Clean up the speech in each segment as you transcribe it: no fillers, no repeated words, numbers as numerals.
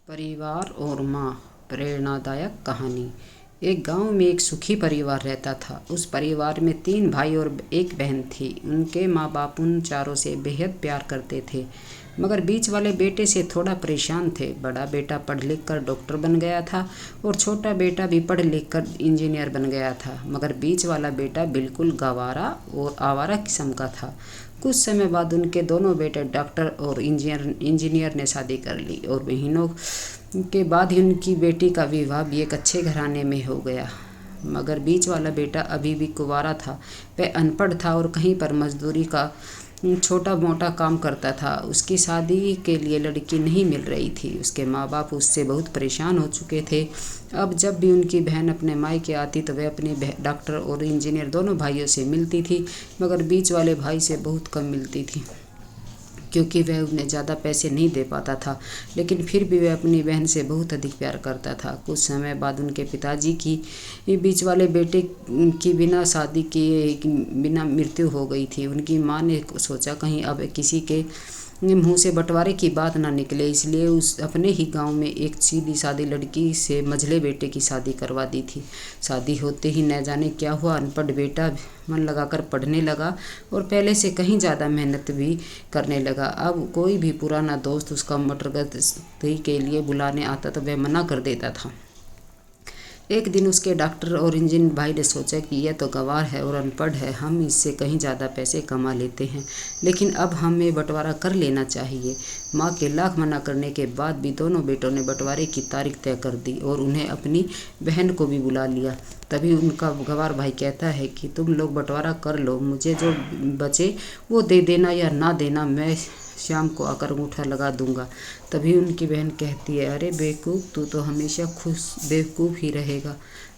परिवार और माँ। प्रेरणादायक कहानी। एक गांव में एक सुखी परिवार रहता था। उस परिवार में 3 भाई और एक बहन थी। उनके माँ बाप उन चारों से बेहद प्यार करते थे, मगर बीच वाले बेटे से थोड़ा परेशान थे। बड़ा बेटा पढ़ लिख कर डॉक्टर बन गया था और छोटा बेटा भी पढ़ लिख कर इंजीनियर बन गया था, मगर बीच वाला बेटा बिल्कुल गंवारा और आवारा किस्म का था। कुछ समय बाद उनके दोनों बेटे डॉक्टर और इंजीनियर ने शादी कर ली और महीनों के बाद ही उनकी बेटी का विवाह भी एक अच्छे घराने में हो गया। मगर बीच वाला बेटा अभी भी कुंवारा था। वह अनपढ़ था और कहीं पर मजदूरी का छोटा मोटा काम करता था। उसकी शादी के लिए लड़की नहीं मिल रही थी। उसके माँ बाप उससे बहुत परेशान हो चुके थे। अब जब भी उनकी बहन अपने मायके आती तो वह अपने डॉक्टर और इंजीनियर दोनों भाइयों से मिलती थी, मगर बीच वाले भाई से बहुत कम मिलती थी, क्योंकि वह उन्हें ज़्यादा पैसे नहीं दे पाता था। लेकिन फिर भी वह अपनी बहन से बहुत अधिक प्यार करता था। कुछ समय बाद उनके पिताजी की बीच वाले बेटे की बिना शादी किए बिना मृत्यु हो गई थी। उनकी माँ ने सोचा कहीं अब किसी के मुंह से बंटवारे की बात ना निकले, इसलिए उस अपने ही गांव में एक सीधी सादी लड़की से मझले बेटे की शादी करवा दी थी। शादी होते ही न जाने क्या हुआ, अनपढ़ बेटा मन लगाकर पढ़ने लगा और पहले से कहीं ज़्यादा मेहनत भी करने लगा। अब कोई भी पुराना दोस्त उसका मोटर गश्ती के लिए बुलाने आता तो वह मना कर देता था। एक दिन उसके डॉक्टर और इंजीनियर भाई ने सोचा कि यह तो गंवार है और अनपढ़ है, हम इससे कहीं ज़्यादा पैसे कमा लेते हैं, लेकिन अब हमें बंटवारा कर लेना चाहिए। माँ के लाख मना करने के बाद भी दोनों बेटों ने बंटवारे की तारीख तय कर दी और उन्हें अपनी बहन को भी बुला लिया। तभी उनका गंवार भाई कहता है कि तुम लोग बंटवारा कर लो, मुझे जो बचे वो दे देना या ना देना, मैं शाम को आकर अंगूठा लगा दूंगा। तभी उनकी बहन कहती है, अरे बेवकूफ़, तू तो हमेशा खुश बेवकूफ़ ही रहेगा।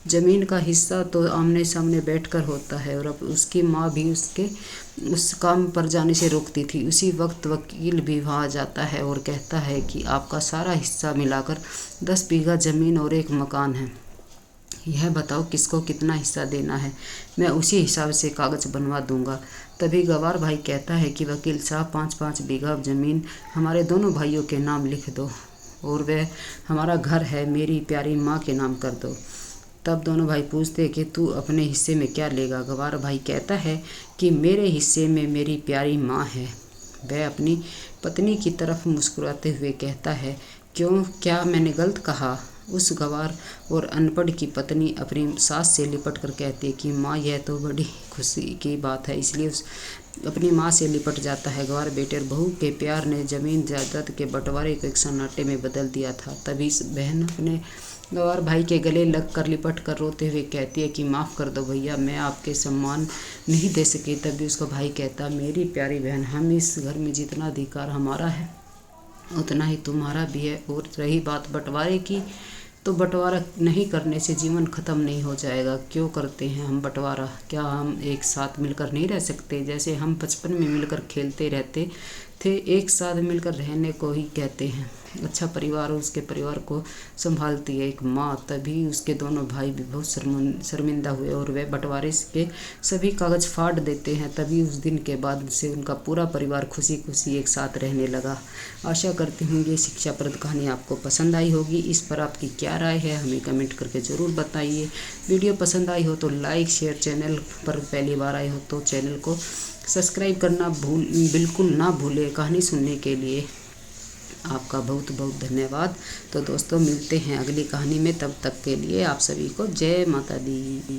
ज़मीन का हिस्सा तो आमने सामने बैठकर होता है। और अब उसकी माँ भी उस काम पर जाने से रोकती थी। उसी वक्त वकील भी वहाँ जाता है और कहता है कि आपका सारा हिस्सा मिलाकर 10 बीघा ज़मीन और एक मकान है। यह बताओ किसको कितना हिस्सा देना है, मैं उसी हिसाब से कागज़ बनवा दूंगा। तभी गंवार भाई कहता है कि वकील साहब, 5-5 बीघा ज़मीन हमारे दोनों भाइयों के नाम लिख दो और वह हमारा घर है मेरी प्यारी माँ के नाम कर दो। तब दोनों भाई पूछते कि तू अपने हिस्से में क्या लेगा। गंवार भाई कहता है कि मेरे हिस्से में मेरी प्यारी माँ है। वह अपनी पत्नी की तरफ मुस्कुराते हुए कहता है, क्यों, क्या मैंने गलत कहा? उस गंवार और अनपढ़ की पत्नी अपनी सास से लिपट कर कहती है कि माँ, यह तो बड़ी खुशी की बात है, इसलिए अपनी माँ से लिपट जाता है। गंवार बेटे और बहू के प्यार ने ज़मीन जायदाद के बंटवारे को एक सन्नाटे में बदल दिया था। तभी बहन अपने गंवार भाई के गले लग कर लिपट कर रोते हुए कहती है कि माफ़ कर दो भैया, मैं आपके सम्मान नहीं दे सकी। तभी उसका भाई कहता, मेरी प्यारी बहन, हम इस घर में जितना अधिकार हमारा है उतना ही तुम्हारा भी है। और रही बात बंटवारे की, तो बंटवारा नहीं करने से जीवन ख़त्म नहीं हो जाएगा। क्यों करते हैं हम बंटवारा? क्या हम एक साथ मिलकर नहीं रह सकते? जैसे हम बचपन में मिलकर खेलते रहते थे, एक साथ मिलकर रहने को ही कहते हैं। अच्छा परिवार उसके परिवार को संभालती है एक माँ। तभी उसके दोनों भाई भी बहुत शर्मिंदा हुए और वे बंटवारे के सभी कागज़ फाड़ देते हैं। तभी उस दिन के बाद से उनका पूरा परिवार खुशी खुशी एक साथ रहने लगा। आशा करती हूँ ये शिक्षाप्रद कहानी आपको पसंद आई होगी। इस पर आपकी क्या राय है हमें कमेंट करके ज़रूर बताइए। वीडियो पसंद आई हो तो लाइक शेयर, चैनल पर पहली बार आए हो तो चैनल को सब्सक्राइब करना बिल्कुल ना भूलें। कहानी सुनने के लिए आपका बहुत बहुत धन्यवाद। तो दोस्तों, मिलते हैं अगली कहानी में, तब तक के लिए आप सभी को जय माता दी।